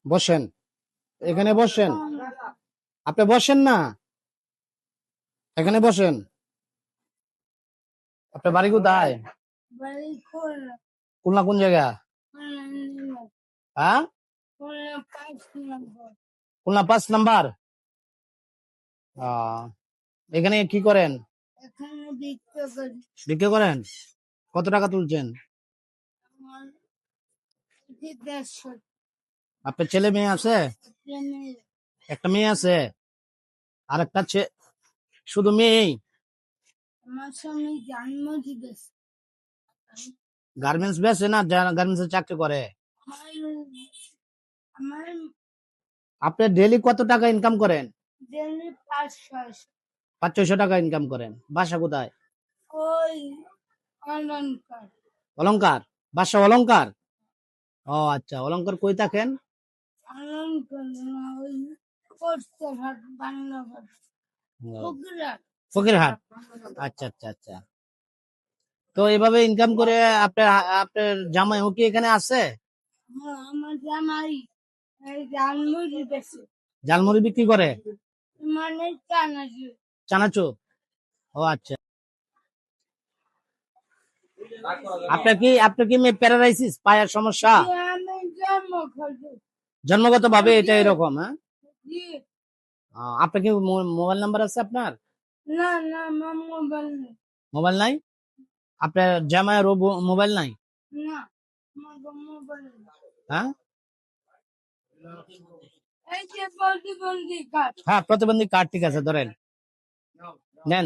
বসেন, এখানে বসেন। আপনি বসেন না, এখানে বসেন। আপনার বাড়ি কোথায়? খুলনা কোন জায়গা? হ্যাঁ, খুলনা 5 নাম্বার। এখানে কি করেন? বিক্রি করেন। কত টাকা তুলছেন? আপনার ছেলে মেয়ে আছে? একটা মেয়ে আছে, আর একটা শুধু মেয়েই? গার্মেন্টস বেচে না, গার্মেন্টস চাকরি করে? আপনি ডেইলি কত টাকা ইনকাম করেন? 500-600 টাকা ইনকাম করেন। বাসা কোথায়? অলংকার। বাসা অলংকার? ও আচ্ছা, অলংকার কই থাকেন? ফকিরহাট। আচ্ছা আচ্ছা আচ্ছা। তো এভাবে ইনকাম করে আপনার আপনার জামাইও কি এখানে আছে? জালমুড়ি বিক্রি করে? চানাচুর। ও আচ্ছা। আপনার কি প্যারালাইসিস, পায়ের সমস্যা? জন্মগত ভাবে এটা এরকম? হ্যাঁ, আপনার কি মোবাইল নাম্বার আছে আপনার? মোবাইল নাই? আপনার জামাইয়ের মোবাইল নাই? হ্যাঁ হ্যাঁ, প্রতিবন্ধী কার্ড ঠিক আছে, ধরেন, নেন।